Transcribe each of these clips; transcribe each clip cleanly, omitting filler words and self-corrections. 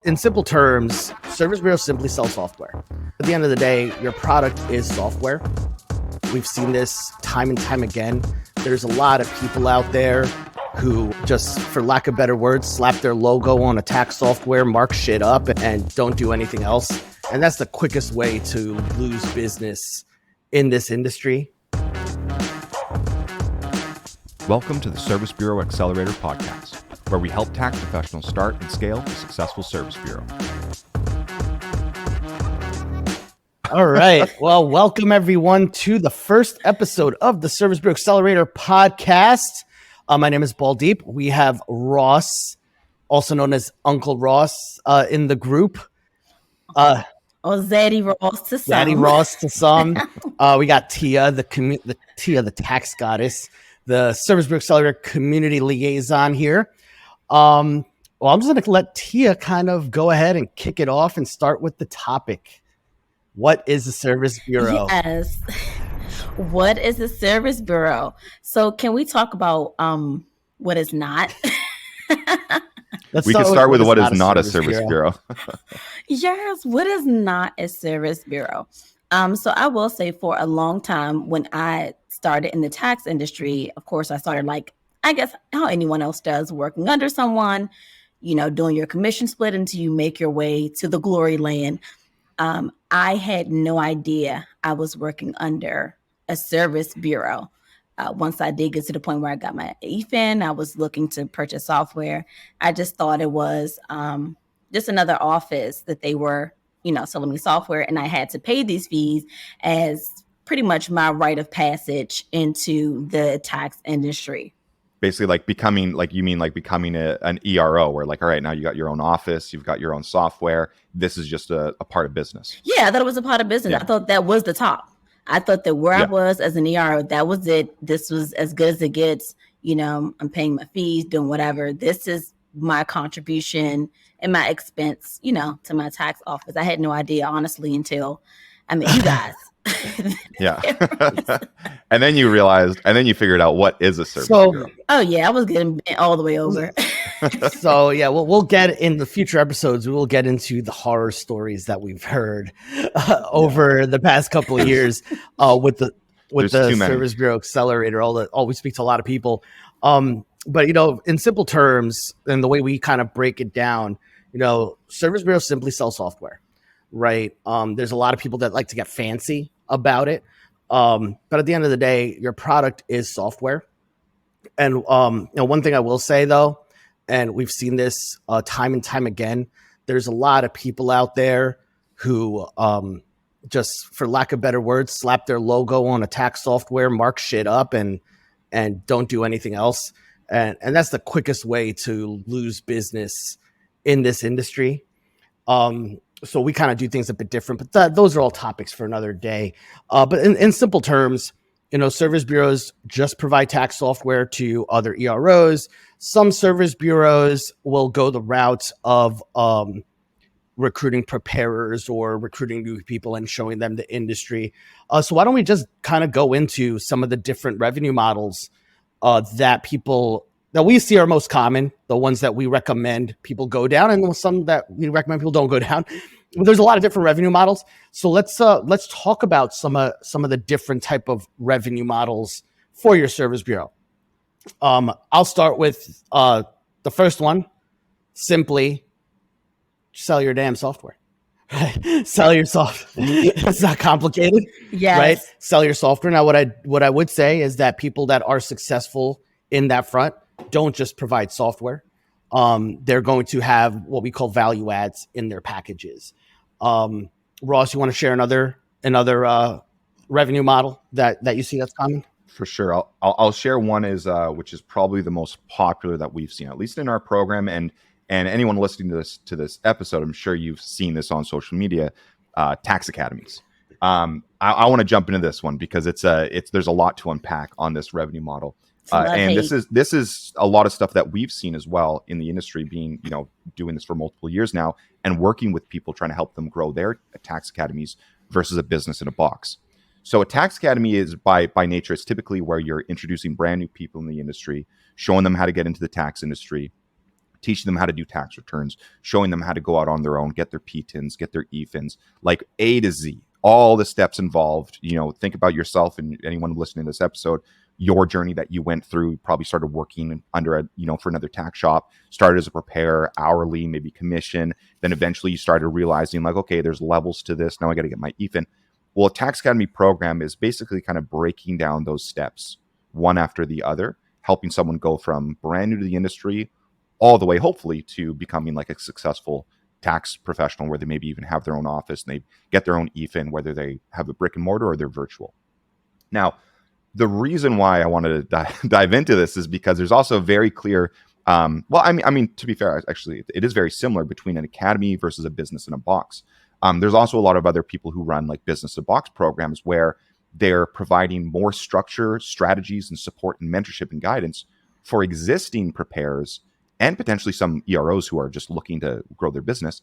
In simple terms, Service Bureau simply sells software. At the end of the day, your product is software. We've seen this time and time again. There's a lot of people out there who just, for lack of better words, slap their logo on a tax software, mark shit up, and don't do anything else. And that's the quickest way to lose business in this industry. Welcome to the Service Bureau Accelerator Podcast, where we help tax professionals start and scale a successful service bureau. All right. Well, welcome everyone to the first episode of the Service Bureau Accelerator Podcast. My name is Baldeep. We have Ross, also known as Uncle Ross, in the group. Or Zaddy Ross to some. Zaddy Ross to some. We got Tia, the tax goddess, the Service Bureau Accelerator community liaison here. Well, I'm just going to let Tia kind of go ahead and kick it off and start with the topic. What is the Service Bureau? Yes. What is the Service Bureau? So can we talk about what is not? We can start with what is not a Service Bureau. Yes, what is not a Service Bureau? So I will say for a long time when I started in the tax industry, of course, I started like, I guess how anyone else does, working under someone, doing your commission split until you make your way to the glory land. I had no idea I was working under a service bureau. Once I did get to the point where I got my EFIN, I was looking to purchase software. I just thought it was just another office that they were, selling me software, and I had to pay these fees as pretty much my rite of passage into the tax industry. Basically becoming an ERO where all right, now you got your own office, you've got your own software. This is just a part of business. Yeah, I thought it was a part of business. Yeah. I thought that was the top. I thought that where I was as an ERO, that was it. This was as good as it gets. I'm paying my fees, doing whatever. This is my contribution and my expense, to my tax office. I had no idea, honestly, until I met you guys. Yeah. And then you realized, and then you figured out what is a service bureau. Oh yeah, I was getting bent all the way over. So yeah, we'll get in the future episodes. We will get into the horror stories that we've heard over the past couple of years with the Service Bureau Accelerator. We speak to a lot of people, but in simple terms, and the way we kind of break it down, Service Bureau simply sells software. Right. There's a lot of people that like to get fancy about it. But at the end of the day, your product is software. And one thing I will say, though, and we've seen this time and time again, there's a lot of people out there who just, for lack of better words, slap their logo on a tax software, mark shit up, and don't do anything else. And that's the quickest way to lose business in this industry. So we kind of do things a bit different, but those are all topics for another day. But in simple terms, service bureaus just provide tax software to other EROs. Some service bureaus will go the route of recruiting preparers or recruiting new people and showing them the industry. So why don't we just kind of go into some of the different revenue models that we see are most common, the ones that we recommend people go down, and some that we recommend people don't go down. There's a lot of different revenue models. So let's talk about some of the different type of revenue models for your service bureau. I'll start with the first one. Simply sell your damn software. Sell your software. It's not complicated. Yes. Right? Sell your software. Now, what I would say is that people that are successful in that front don't just provide software. They're going to have what we call value adds in their packages. Ross, you want to share another revenue model that you see that's common? For sure. I'll share one which is probably the most popular that we've seen, at least in our program, and anyone listening to this episode, I'm sure you've seen this on social media, tax academies. I want to jump into this one because there's a lot to unpack on this revenue model. And this is a lot of stuff that we've seen as well in the industry, being, doing this for multiple years now and working with people trying to help them grow their tax academies versus a business in a box. So a tax academy is by nature, it's typically where you're introducing brand new people in the industry, showing them how to get into the tax industry, teaching them how to do tax returns, showing them how to go out on their own, get their PTINs, get their EFINs, like A to Z, all the steps involved. Think about yourself and anyone listening to this episode, your journey that you went through. Probably started working under for another tax shop, started as a preparer, hourly, maybe commission. Then eventually you started realizing like, okay, there's levels to this. Now I got to get my EFIN. Well, a Tax Academy program is basically kind of breaking down those steps one after the other, helping someone go from brand new to the industry all the way, hopefully, to becoming like a successful tax professional where they maybe even have their own office and they get their own EFIN, whether they have a brick and mortar or they're virtual. Now, the reason why I wanted to dive into this is because there's also a very clear, to be fair, actually, it is very similar between an academy versus a business in a box. There's also a lot of other people who run like business in a box programs where they're providing more structure, strategies, and support and mentorship and guidance for existing preparers and potentially some EROs who are just looking to grow their business,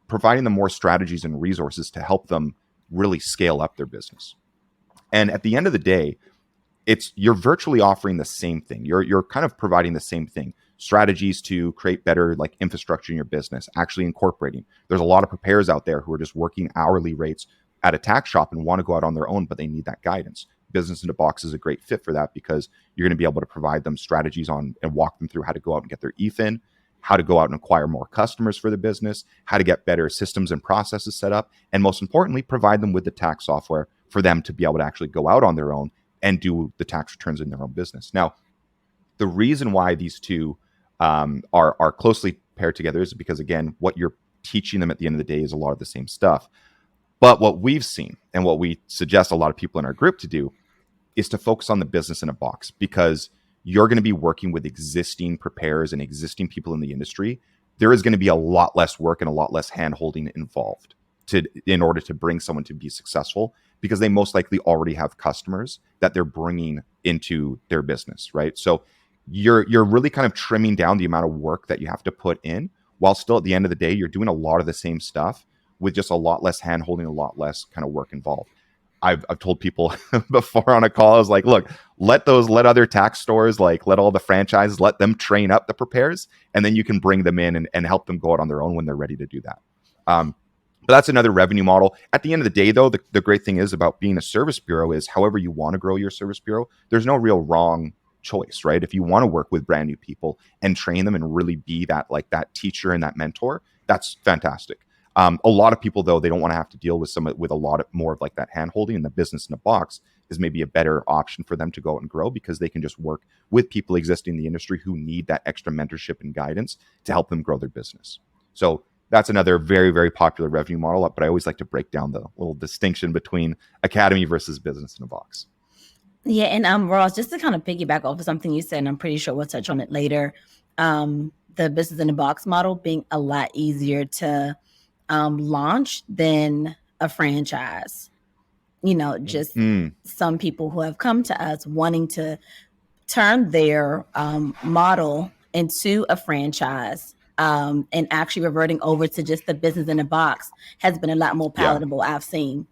providing them more strategies and resources to help them really scale up their business. And at the end of the day, you're virtually offering the same thing. You're kind of providing the same thing. Strategies to create better like infrastructure in your business, actually incorporating. There's a lot of preparers out there who are just working hourly rates at a tax shop and want to go out on their own, but they need that guidance. Business in a box is a great fit for that because you're going to be able to provide them strategies on and walk them through how to go out and get their EFIN, how to go out and acquire more customers for the business, how to get better systems and processes set up, and most importantly, provide them with the tax software for them to be able to actually go out on their own and do the tax returns in their own business. Now, the reason why these two are closely paired together is because, again, what you're teaching them at the end of the day is a lot of the same stuff. But what we've seen and what we suggest a lot of people in our group to do is to focus on the business in a box, because you're going to be working with existing preparers and existing people in the industry. There is going to be a lot less work and a lot less hand-holding involved in order to bring someone to be successful, because they most likely already have customers that they're bringing into their business, right? So you're really kind of trimming down the amount of work that you have to put in, while still at the end of the day, you're doing a lot of the same stuff with just a lot less hand-holding, a lot less kind of work involved. I've told people before on a call, I was like, look, let other tax stores, let all the franchises, let them train up the preparers, and then you can bring them in and help them go out on their own when they're ready to do that. But that's another revenue model. At the end of the day, though, the great thing is about being a service bureau is however you want to grow your service bureau, there's no real wrong choice, right? If you want to work with brand new people and train them and really be that teacher and that mentor, that's fantastic. A lot of people, though, they don't want to have to deal with a lot of more of that hand holding, and the business in a box is maybe a better option for them to go out and grow, because they can just work with people existing in the industry who need that extra mentorship and guidance to help them grow their business. So that's another very, very popular revenue model, but I always like to break down the little distinction between academy versus business in a box. Yeah, and Ross, just to kind of piggyback off of something you said, and I'm pretty sure we'll touch on it later, the business in a box model being a lot easier to launch than a franchise. Just some people who have come to us wanting to turn their model into a franchise, and actually reverting over to just the business in a box has been a lot more palatable. Yeah. I've seen.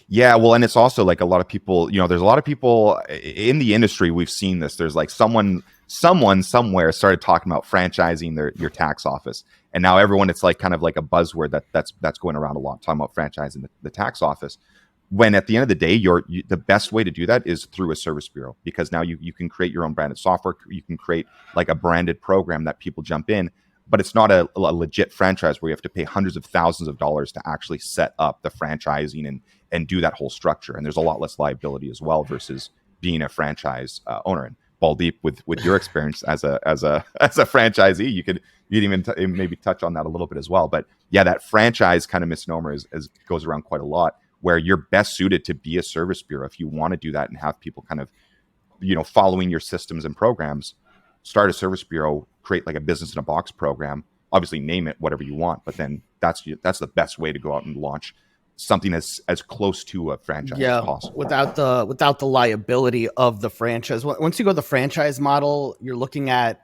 Yeah, well, and it's also a lot of people, there's a lot of people in the industry. We've seen this. There's someone somewhere started talking about franchising your tax office. And now everyone, it's kind of like a buzzword that's going around a lot, talking about franchising the tax office. When at the end of the day, the best way to do that is through a service bureau, because now you can create your own branded software. You can create a branded program that people jump in, but it's not a legit franchise where you have to pay hundreds of thousands of dollars to actually set up the franchising and do that whole structure. And there's a lot less liability as well versus being a franchise owner. And Baldeep, with your experience as a franchisee, you could even maybe touch on that a little bit as well. But yeah, that franchise kind of misnomer goes around quite a lot, where you're best suited to be a service bureau. If you want to do that and have people kind of, following your systems and programs, start a service bureau, create a business in a box program, obviously name it whatever you want, but then that's the best way to go out and launch something as close to a franchise as possible. without the liability of the franchise. Once you go the franchise model, you're looking at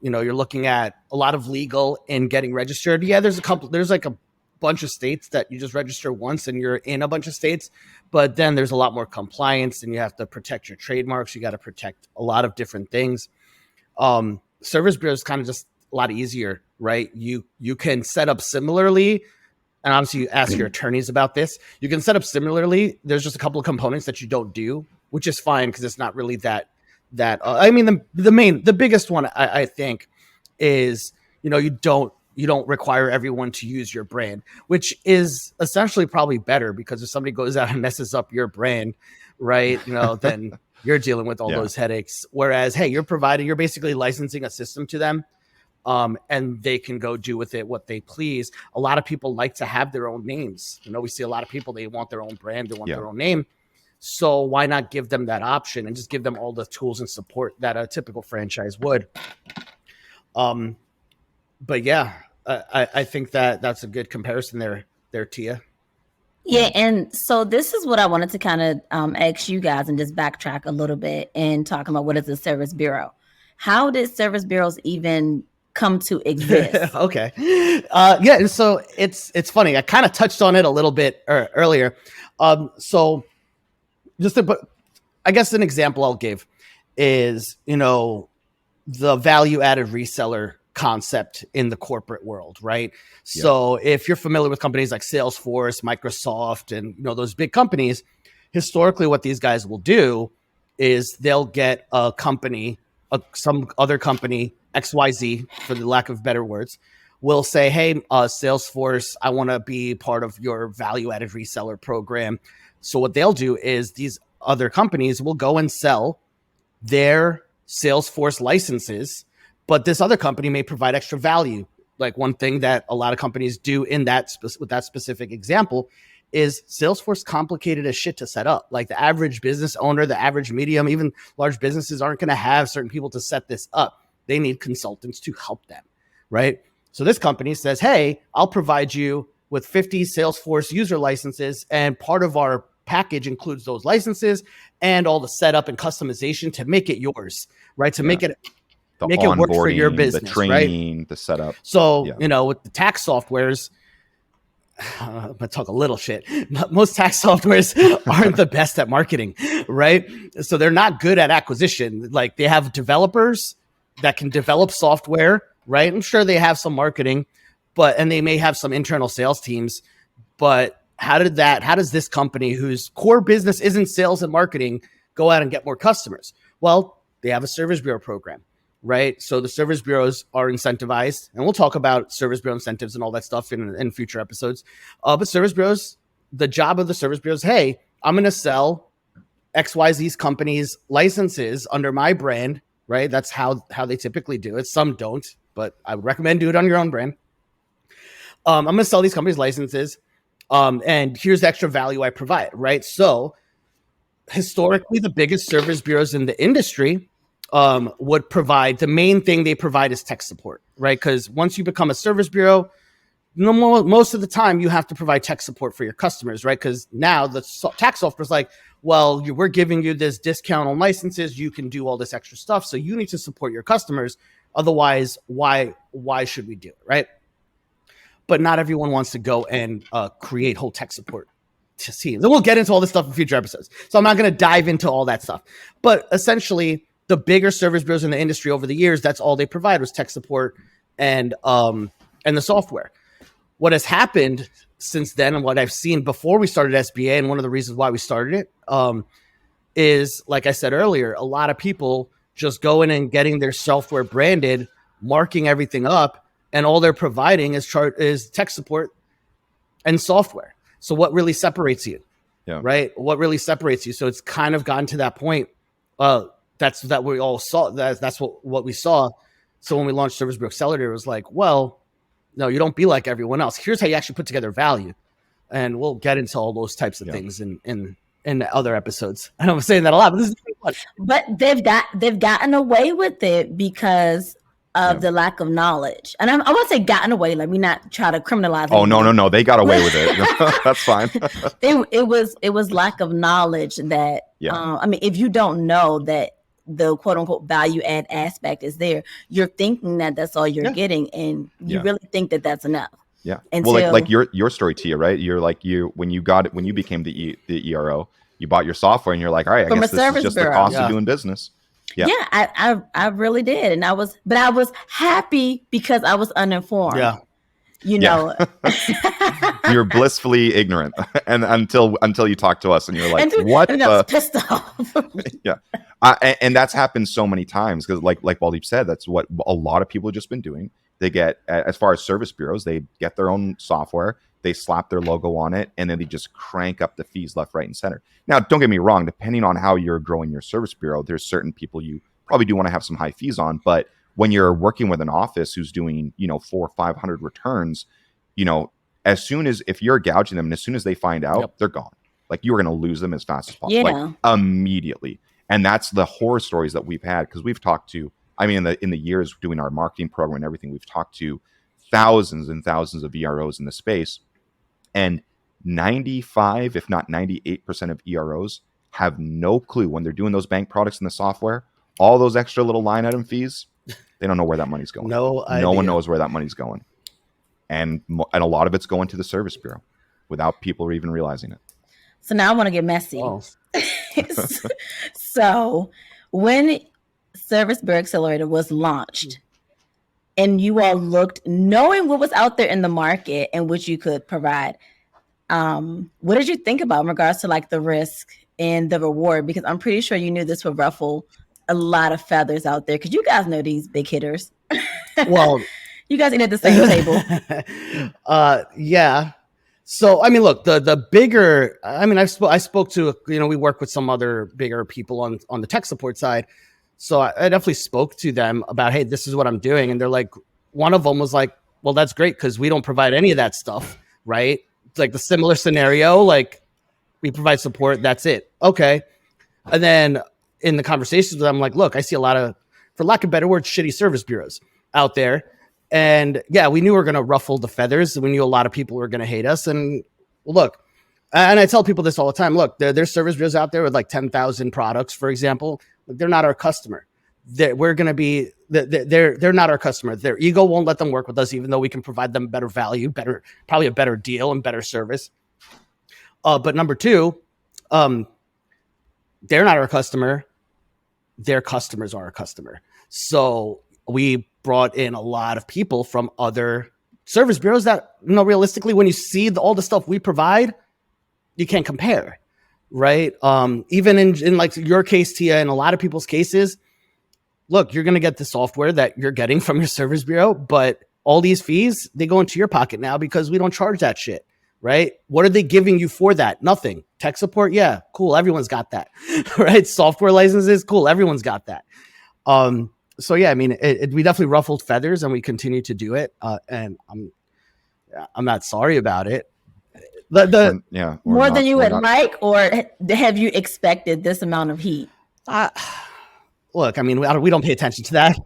a lot of legal and getting registered. Yeah, there's a bunch of states that you just register once and you're in a bunch of states, but then there's a lot more compliance, and you have to protect your trademarks. You got to protect a lot of different things. Service bureau is kind of just a lot easier, right? You can set up similarly, and obviously you ask your attorneys about this. You can set up similarly. There's just a couple of components that you don't do, which is fine because it's not really that. I mean, the biggest one I think is, you don't require everyone to use your brand, which is essentially probably better, because if somebody goes out and messes up your brand, right, then you're dealing with all those headaches. Whereas, hey, you're basically licensing a system to them, and they can go do with it what they please. A lot of people like to have their own names. We see a lot of people, they want their own brand, they want their own name. So why not give them that option and just give them all the tools and support that a typical franchise would? But yeah, I think that's a good comparison there, Tia. Yeah, and so this is what I wanted to kind of ask you guys and just backtrack a little bit and talking about what is the Service Bureau. How did Service Bureaus even come to exist? Okay. Yeah, and so it's funny. I kind of touched on it a little bit earlier. So just to put, I guess an example I'll give is, the value-added reseller concept in the corporate world, right? Yeah. So if you're familiar with companies like Salesforce, Microsoft, and those big companies, historically what these guys will do is they'll get a company, some other company, XYZ, for the lack of better words, will say, hey, Salesforce, I want to be part of your value-added reseller program. So what they'll do is these other companies will go and sell their Salesforce licenses, but this other company may provide extra value. Like one thing that a lot of companies do in with that specific example is Salesforce complicated as shit to set up. Like the average business owner, the average medium, even large businesses aren't going to have certain people to set this up. They need consultants to help them, right? So this company says, hey, I'll provide you with 50 Salesforce user licenses, and part of our package includes those licenses and all the setup and customization to make it yours, right? To make it work for your business, the training, right? The setup. So, with the tax softwares, I'm going to talk a little shit. Most tax softwares aren't the best at marketing, right? So they're not good at acquisition. Like they have developers that can develop software, right? I'm sure they have some marketing, and they may have some internal sales teams, but how does this company whose core business isn't sales and marketing go out and get more customers? Well, they have a Service Bureau program, right? So the Service Bureaus are incentivized, and we'll talk about Service Bureau incentives and all that stuff in future episodes. But Service Bureaus, the job of the Service Bureaus, hey, I'm going to sell XYZ's company's licenses under my brand, right? That's how they typically do it. Some don't, but I would recommend do it on your own brand. I'm going to sell these companies' licenses. And here's the extra value I provide, right? So historically, the biggest service bureaus in the industry would provide, the main thing they provide is tech support, right? Because once you become a service bureau, most of the time you have to provide tech support for your customers, right? Because now the tax software is like, well, we're giving you this discount on licenses. You can do all this extra stuff. So you need to support your customers. Otherwise, why should we do it, right? But not everyone wants to go and create whole tech support to see. Then we'll get into all this stuff in future episodes. So I'm not going to dive into all that stuff. But essentially, the bigger service bureaus in the industry over the years, that's all they provide was tech support and the software. What has happened since then, and what I've seen before we started SBA, and one of the reasons why we started it, is, like I said earlier, a lot of people just going and getting their software branded, marking everything up, and all they're providing is tech support and software. So what really separates you, right? What really separates you? So it's kind of gotten to that point. That's we all saw. That's what we saw. So when we launched Service Bureau Accelerator, it was like, well, no, you don't be like everyone else. Here's how you actually put together value, and we'll get into all those types of things in other episodes. I know I'm saying that a lot, but this is fun. But they've gotten away with it because of the lack of knowledge. And I won't say gotten away, like we not try to criminalize. Oh, no. They got away with it. That's fine. It was lack of knowledge that, I mean, if you don't know that the quote unquote value add aspect is there, you're thinking that that's all you're getting. And you really think that that's enough. Yeah. Until, well, like your story, Tia, right? You're like, when you became the ERO, you bought your software and you're like, all right, I guess this is just the cost of doing business. Yeah, I really did. And I was happy because I was uninformed. Yeah. You know, you're blissfully ignorant, and until you talk to us, and you're like, "What?" And I was pissed off. Yeah, and that's happened so many times because, like Baldeep said, that's what a lot of people have just been doing. They get, as far as service bureaus, they get their own software, they slap their logo on it, and then they just crank up the fees left, right, and center. Now, don't get me wrong. Depending on how you're growing your service bureau, there's certain people you probably do want to have some high fees on, but when you're working with an office who's doing, 400 or 500 returns, as soon as, if you're gouging them, and as soon as they find out, they're gone. Like, you are going to lose them as fast as possible, like immediately. And that's the horror stories that we've had, because we've talked to, in the years doing our marketing program and everything, we've talked to thousands and thousands of EROs in the space, and 95, if not 98% of EROs have no clue when they're doing those bank products in the software, all those extra little line item fees, they don't know where that money's going. No one knows where that money's going. And a lot of it's going to the service bureau without people even realizing it. So now I want to get messy. So when Service Bureau Accelerator was launched and you all looked, knowing what was out there in the market and what you could provide, what did you think about in regards to like the risk and the reward? Because I'm pretty sure you knew this would ruffle a lot of feathers out there, because you guys know these big hitters. Well, you guys ain't at the same table. Yeah. So, look, the bigger, I spoke to, we work with some other bigger people on the tech support side. So I definitely spoke to them about, hey, this is what I'm doing. And they're like, one of them was like, well, that's great, because we don't provide any of that stuff, right? It's like the similar scenario, like we provide support, that's it. Okay. And then in the conversations with them, I'm like, look, I see a lot of, for lack of better words, shitty service bureaus out there. And yeah, we knew we were going to ruffle the feathers. We knew a lot of people were going to hate us. And look, and I tell people this all the time, look, there's service bureaus out there with like 10,000 products, for example. They're not our customer. They're not our customer. Their ego won't let them work with us, even though we can provide them better value, probably a better deal and better service. But number two, they're not our customer. Their customers are our customer. So we brought in a lot of people from other service bureaus that, realistically, when you see all the stuff we provide, you can't compare, right? Even in like your case, Tia, and a lot of people's cases, look, you're going to get the software that you're getting from your service bureau, but all these fees, they go into your pocket now because we don't charge that shit, right? What are they giving you for that? Nothing. Tech support, yeah, cool. Everyone's got that, right? Software licenses, cool. Everyone's got that. So yeah, we definitely ruffled feathers, and we continue to do it. And I'm not sorry about it. More than you would like, or have you expected this amount of heat? Look, we don't pay attention to that.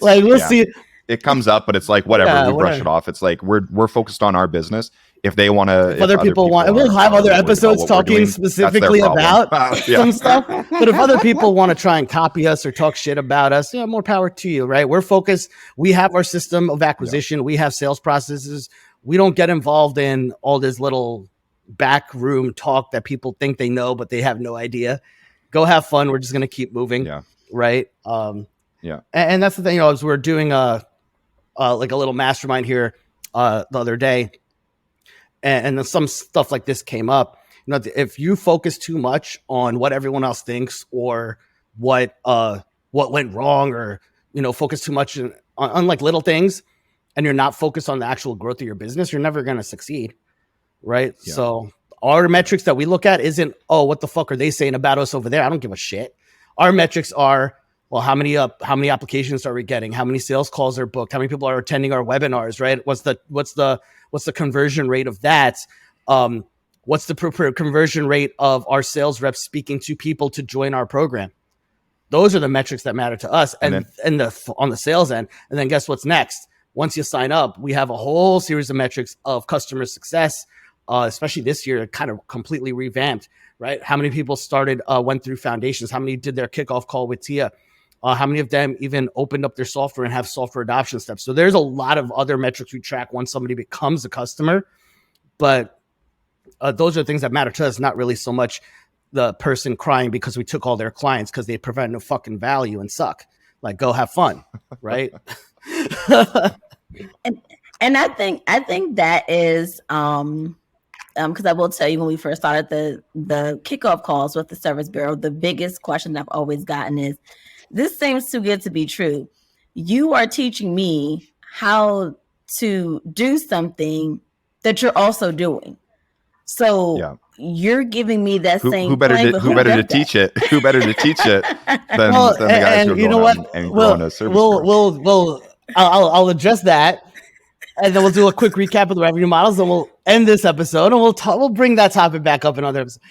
We'll see. It comes up, but it's like whatever. We brush it off. It's like we're focused on our business. If they want to, if other people want, we'll have other episodes talking specifically about some stuff. But if other people want to try and copy us or talk shit about us, more power to you, right? We're focused. We have our system of acquisition. Yeah. We have sales processes. We don't get involved in all this little backroom talk that people think they know, but they have no idea. Go have fun. We're just going to keep moving. Yeah. Right. And that's the thing, as we're doing like a little mastermind here the other day, and then some stuff like this came up. If you focus too much on what everyone else thinks, or what went wrong, or focus too much on like little things, and you're not focused on the actual growth of your business, you're never going to succeed, right? Yeah. So our metrics that we look at isn't, oh, what the fuck are they saying about us over there? I don't give a shit. Our metrics are, well, how many applications are we getting? How many sales calls are booked? How many people are attending our webinars, right? What's the conversion rate of that? What's the conversion rate of our sales reps speaking to people to join our program? Those are the metrics that matter to us, on the sales end. And then guess what's next? Once you sign up, we have a whole series of metrics of customer success, especially this year, kind of completely revamped, right? How many people went through foundations? How many did their kickoff call with Tia? How many of them even opened up their software and have software adoption steps? So there's a lot of other metrics we track once somebody becomes a customer, but those are things that matter to us, not really so much the person crying because we took all their clients because they provide no fucking value and suck. Like, go have fun, right? and I think that is because I will tell you, when we first started the kickoff calls with the Service Bureau, the biggest question I've always gotten is, this seems too good to be true. You are teaching me how to do something that you're also doing. So you're giving me that same. Who better to teach it? Who better to teach it than the guys who are going out and growing a service bureau? I'll address that. And then we'll do a quick recap of the revenue models, and we'll end this episode, and we'll bring that topic back up in other episodes.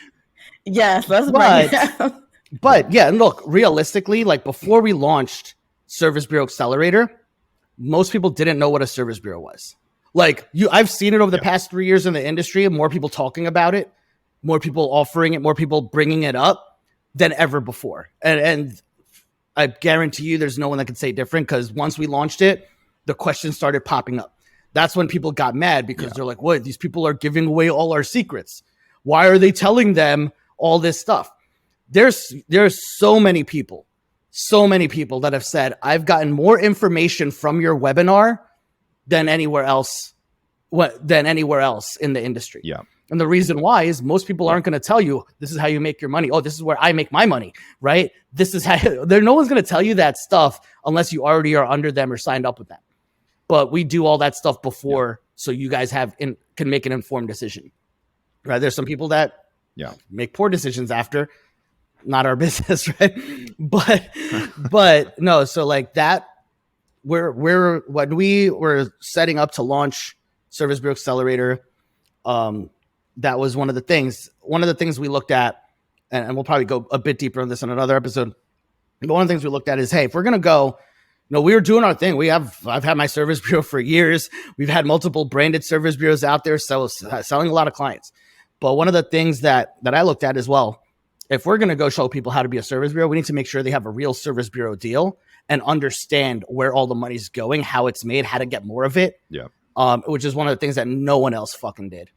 Yes, let's bring it up. But yeah, and look, realistically, like before we launched Service Bureau Accelerator, most people didn't know what a service bureau was. Like I've seen it over the past 3 years in the industry, and more people talking about it, more people offering it, more people bringing it up than ever before. And I guarantee you there's no one that can say different, because once we launched it, the questions started popping up. That's when people got mad, because they're like, what? These people are giving away all our secrets. Why are they telling them all this stuff? There's so many people that have said, I've gotten more information from your webinar than anywhere else in the industry. Yeah. And the reason why is most people aren't going to tell you, this is how you make your money. Oh, this is where I make my money, right? This is how no one's going to tell you that stuff unless you already are under them or signed up with them. But we do all that stuff before, so you guys can make an informed decision, right? There's some people that make poor decisions after, not our business, right? But no, so like that, when we were setting up to launch Service Bureau Accelerator, that was one of the things we looked at, and we'll probably go a bit deeper on this in another episode. But one of the things we looked at is, hey, if we're going to go, we were doing our thing. I've had my service bureau for years. We've had multiple branded service bureaus out there, selling a lot of clients. But one of the things that I looked at as well, if we're going to go show people how to be a service bureau, we need to make sure they have a real service bureau deal and understand where all the money's going, how it's made, how to get more of it. Yeah. Which is one of the things that no one else fucking did.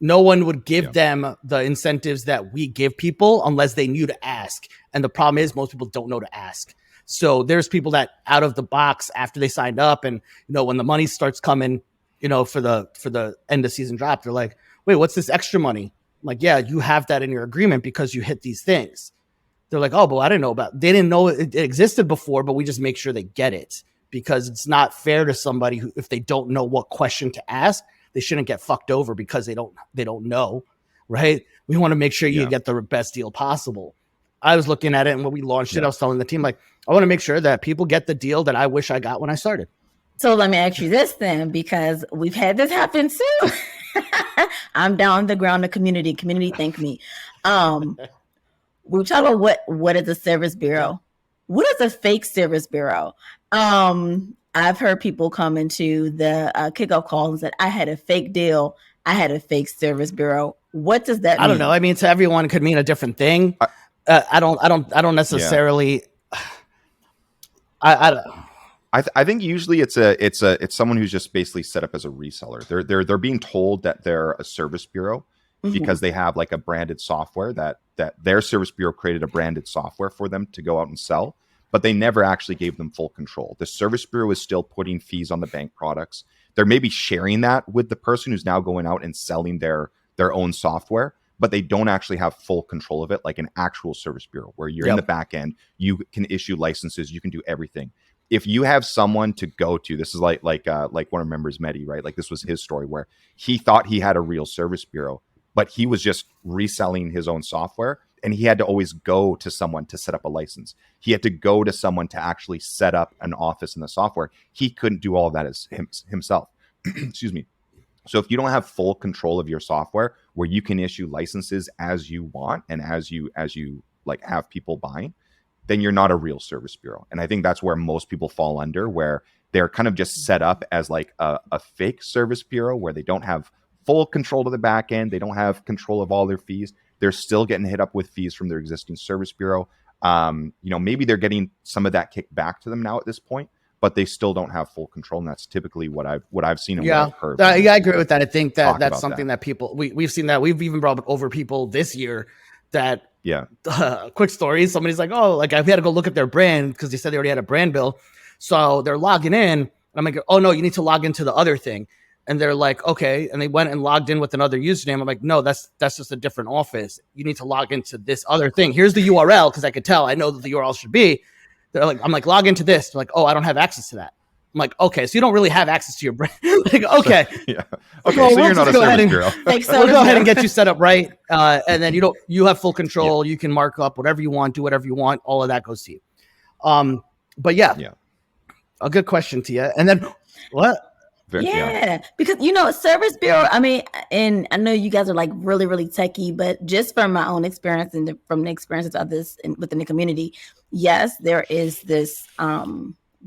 No one would give them the incentives that we give people unless they knew to ask. And the problem is most people don't know to ask. So there's people that out of the box after they signed up, and when the money starts coming, for the end of season drop, they're like, wait, what's this extra money? I'm like, yeah, you have that in your agreement because you hit these things. They're like, oh, but I didn't know they didn't know it existed before, but we just make sure they get it, because it's not fair to somebody who, if they don't know what question to ask, they shouldn't get fucked over because they don't know, right? We want to make sure you get the best deal possible. I was looking at it, and when we launched it, I was telling the team, like, I want to make sure that people get the deal that I wish I got when I started. So let me ask you this then, because we've had this happen too. I'm down on the ground, the community thank me. We're talking about what is a service bureau? What is a fake service bureau? I've heard people come into the kickoff call and said, I had a fake deal. I had a fake service bureau. What does that mean? I don't know. I mean, to everyone could mean a different thing. I don't necessarily. I think usually it's someone who's just basically set up as a reseller. They're being told that they're a service bureau because they have like a branded software that their service bureau created a branded software for them to go out and sell, but they never actually gave them full control. The service bureau is still putting fees on the bank products. They're maybe sharing that with the person who's now going out and selling their own software, but they don't actually have full control of it like an actual service bureau where you're in the back end, you can issue licenses, you can do everything. If you have someone to go to, this is like one of our members, Mehdi, right? Like this was his story where he thought he had a real service bureau, but he was just reselling his own software, and he had to always go to someone to set up a license. He had to go to someone to actually set up an office in the software. He couldn't do all of that as himself. Excuse me. So if you don't have full control of your software where you can issue licenses as you want and as you like have people buying, then you're not a real service bureau. And I think that's where most people fall under, where they're kind of just set up as like a fake service bureau where they don't have full control of the back end. They don't have control of all their fees. They're still getting hit up with fees from their existing service bureau. Maybe they're getting some of that kicked back to them now at this point, but they still don't have full control. And that's typically what I've seen and what I've heard. I agree with that. I think that's something that people, we've seen that. We've even brought over people this year that quick story. Somebody's like, oh, like I had to go look at their brand because they said they already had a brand bill. So they're logging in. And I'm like, oh no, you need to log into the other thing. And they're like, okay. And they went and logged in with another username. I'm like, no, that's just a different office. You need to log into this other thing. Here's the URL. Cause I could tell, I know that the URL should be. They're like, I'm like, log into this. They're like, oh, I don't have access to that. I'm like, okay, so you don't really have access to your brand. Like, okay. Yeah. Okay. So you're not a service bureau. We'll go ahead and get you set up right. And then you have full control. You can mark up whatever you want, do whatever you want. All of that goes to you. But yeah. A good question, Tia. And then what? Because Service Bureau, I mean, and I know you guys are like really, really techie, but just from my own experience and from the experiences of this within the community, yes, there is this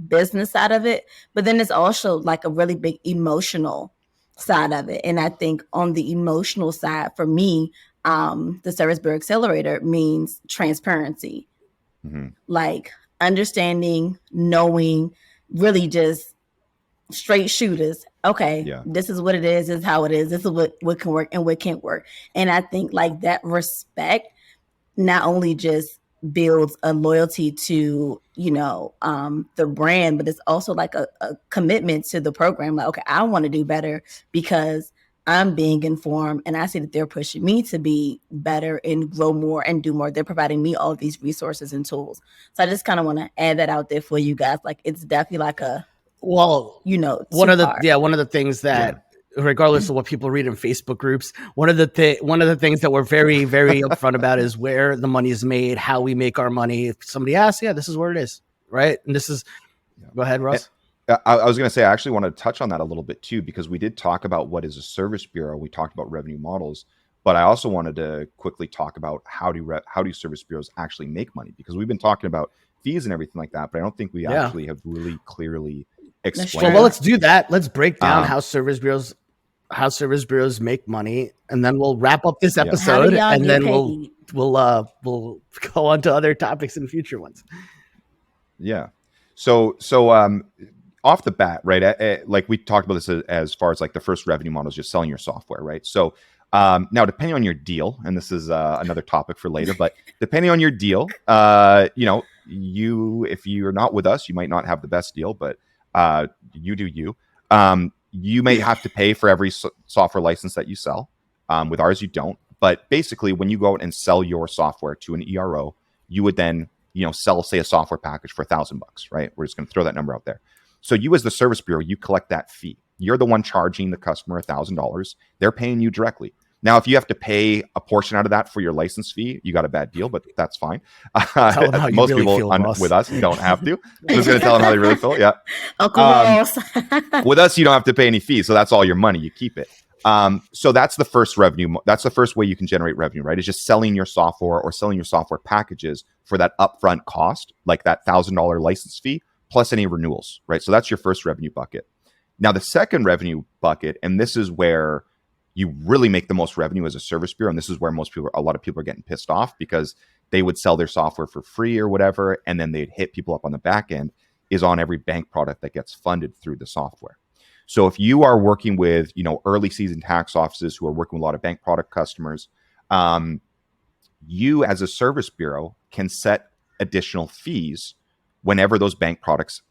business side of it, but then there's also like a really big emotional side of it. And I think on the emotional side, for me, the Service Bureau Accelerator means transparency, like understanding, knowing, really just straight shooters. Okay, this is what it is. This is how it is. This is what can work and what can't work. And I think like that respect not only just builds a loyalty to, the brand, but it's also like a commitment to the program. Like, okay, I want to do better because I'm being informed and I see that they're pushing me to be better and grow more and do more. They're providing me all of these resources and tools. So I just kind of want to add that out there for you guys. Like, it's definitely like one of the things that regardless of what people read in Facebook groups, one of the things that we're very, very upfront about is where the money is made, how we make our money. If somebody asks, this is where it is, right? And this is, go ahead, Russ. I was going to say, I actually want to touch on that a little bit too, because we did talk about what is a service bureau. We talked about revenue models, but I also wanted to quickly talk about how do service bureaus actually make money? Because we've been talking about fees and everything like that, but I don't think we actually have really clearly explained. Well, let's do that. Let's break down how service bureaus make money, and then we'll wrap up this episode, and then we'll go on to other topics in future ones. Yeah. So off the bat, right? Like we talked about this as far as like the first revenue model is just selling your software, right? So now depending on your deal, and this is another topic for later, but depending on your deal, if you're not with us, you might not have the best deal, but you do you. You may have to pay for every software license that you sell. With ours, you don't. But basically, when you go out and sell your software to an ERO, you would then, sell, say, a software package for $1,000, right? We're just going to throw that number out there. So you, as the service bureau, you collect that fee. You're the one charging the customer $1,000. They're paying you directly. Now, if you have to pay a portion out of that for your license fee, you got a bad deal, but that's fine. Most really people with us don't have to. I'm just going to tell them how they really feel. Yeah. With us, you don't have to pay any fees. So that's all your money. You keep it. So that's the first revenue. That's the first way you can generate revenue, right? It's just selling your software or selling your software packages for that upfront cost, like that $1,000 license fee, plus any renewals, right? So that's your first revenue bucket. Now, the second revenue bucket, and this is where you really make the most revenue as a service bureau. And this is where a lot of people are getting pissed off because they would sell their software for free or whatever, and then they'd hit people up on the back end, is on every bank product that gets funded through the software. So if you are working with, early season tax offices who are working with a lot of bank product customers, you as a service bureau can set additional fees whenever those bank products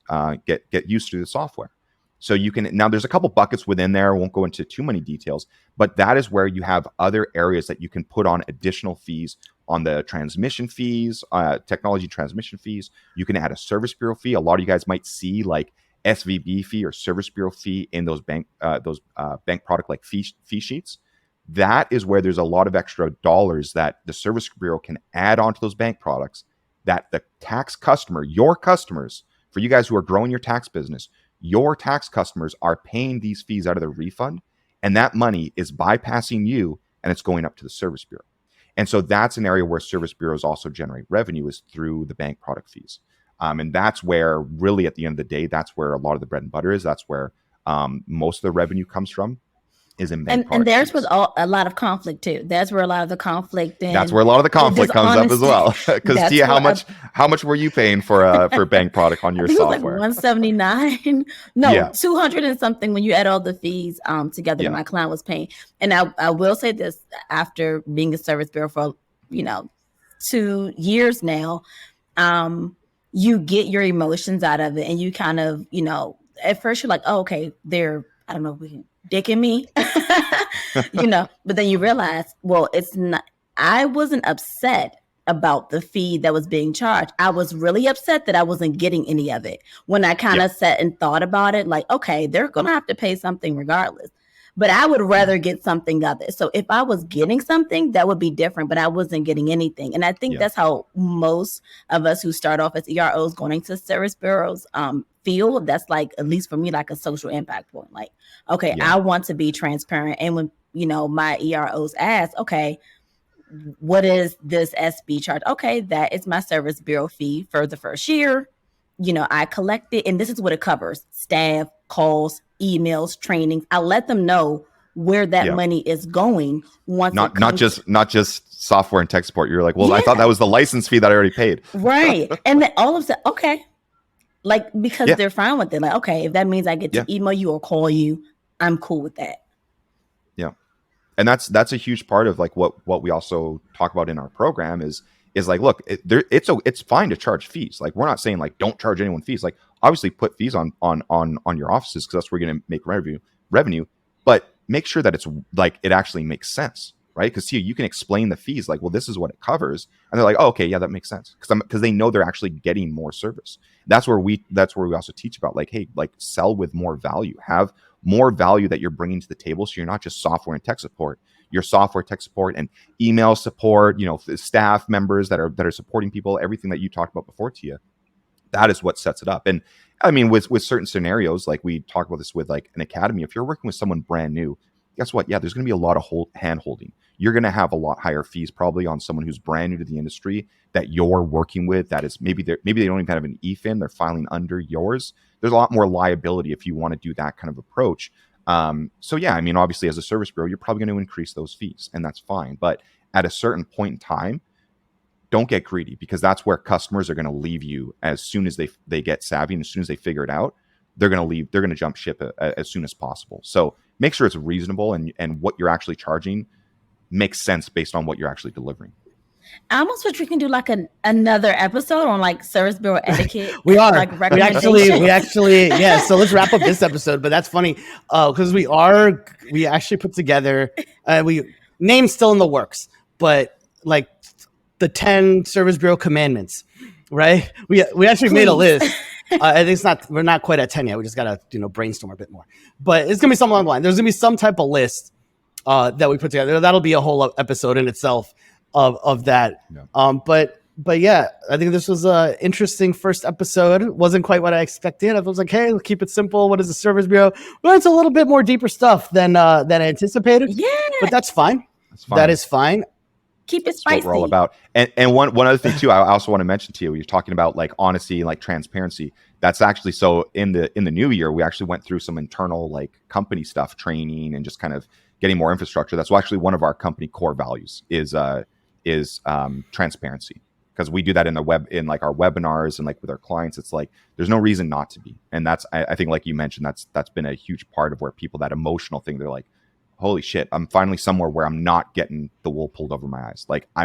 get used to the software. So you can, now there's a couple buckets within there. I won't go into too many details, but that is where you have other areas that you can put on additional fees on the transmission fees, technology transmission fees. You can add a service bureau fee. A lot of you guys might see like SVB fee or service bureau fee in those bank product like fee sheets. That is where there's a lot of extra dollars that the service bureau can add onto those bank products that the tax customer, your customers, for you guys who are growing your tax business, your tax customers are paying these fees out of their refund, and that money is bypassing you and it's going up to the service bureau. And so that's an area where service bureaus also generate revenue, is through the bank product fees. And that's where really at the end of the day, that's where a lot of the bread and butter is. That's where most of the revenue comes from, is in bank product and there's fees. with a lot of conflict too. That's where a lot of the conflict that's where a lot of the conflict comes up as well. Because Tia, how much were you paying for bank product on your software? It was like $179. No, yeah. 200 and something when you add all the fees together. Yeah. My client was paying. And I will say this, after being a service bureau for 2 years now, you get your emotions out of it, and you kind of, at first you're like, oh, okay, they're, I don't know, dicking me, but then you realize, well, it's not, I wasn't upset about the fee that was being charged. I was really upset that I wasn't getting any of it. When I kind of sat and thought about it, like, okay, they're going to have to pay something regardless. But I would rather get something of it. So if I was getting something, that would be different, but I wasn't getting anything. And I think that's how most of us who start off as EROs going into service bureaus feel. That's like, at least for me, like a social impact point. Like, okay, I want to be transparent. And when, my EROs ask, okay, what is this SB charge? Okay, that is my service bureau fee for the first year. I collect it, and this is what it covers: staff, calls, emails, trainings. I let them know where that money is going. Once not just software and tech support. You're like, well, I thought that was the license fee that I already paid. Right. And then all of a sudden, okay, like, because they're fine with it. Like, okay, if that means I get to email you or call you, I'm cool with that. Yeah. And that's a huge part of like what we also talk about in our program is like, look, it's fine to charge fees. Like, we're not saying like don't charge anyone fees. Like, obviously put fees on your offices, because that's where you're going to make revenue, but make sure that it's like it actually makes sense, right? Because you can explain the fees like, well, this is what it covers, and they're like, oh, okay, yeah, that makes sense, because they know they're actually getting more service. That's where we also teach about like, hey, like, sell with more value, have more value that you're bringing to the table, so you're not just software and tech support. Your software, tech support, and email support, staff members that are supporting people, everything that you talked about before, Tia, that is what sets it up. And I mean, with certain scenarios, like we talk about this with like an academy, if you're working with someone brand new, guess what? Yeah, there's going to be a lot of hand holding. You're going to have a lot higher fees probably on someone who's brand new to the industry that you're working with. That is maybe they don't even have an EFIN, they're filing under yours. There's a lot more liability if you want to do that kind of approach. So yeah, I mean, obviously as a service bureau, you're probably going to increase those fees, and that's fine. But at a certain point in time, don't get greedy, because that's where customers are going to leave you as soon as they get savvy, and as soon as they figure it out, they're going to leave. They're going to jump ship as soon as possible. So make sure it's reasonable, and what you're actually charging makes sense based on what you're actually delivering. I almost wish we can do like another episode on like service bureau etiquette. We are. Like we actually, yeah. So let's wrap up this episode. But that's funny because we actually put together, name's still in the works, but like the 10 service bureau commandments, right? We actually made a list. I think we're not quite at 10 yet. We just gotta brainstorm a bit more. But it's gonna be something along the line. There's gonna be some type of list that we put together. That'll be a whole episode in itself of that. Yeah. But yeah, I think this was an interesting first episode. It wasn't quite what I expected. I was like, hey, we'll keep it simple. What is the service bureau? Well, it's a little bit more deeper stuff than I anticipated. Yeah, but that's fine. That is fine. Keep it spicy. That's what we're all about. And one other thing too, I also want to mention to you, you're talking about like honesty and like transparency. That's actually, so in the new year, we actually went through some internal like company stuff, training, and just kind of getting more infrastructure. That's actually one of our company core values is transparency, because we do that in the web, in like our webinars and like with our clients. It's like there's no reason not to be. And that's, I think, like you mentioned, that's been a huge part of where people, that emotional thing, they're like, holy shit, I'm finally somewhere where I'm not getting the wool pulled over my eyes. Like I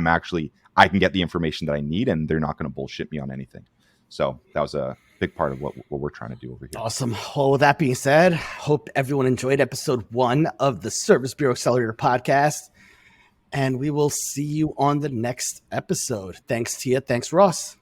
can get the information that I need, and they're not going to bullshit me on anything. So that was a big part of what we're trying to do over here. Awesome. Well, with that being said, hope everyone enjoyed episode 1 of the Service Bureau Accelerator Podcast. And we will see you on the next episode. Thanks, Tia. Thanks, Ross.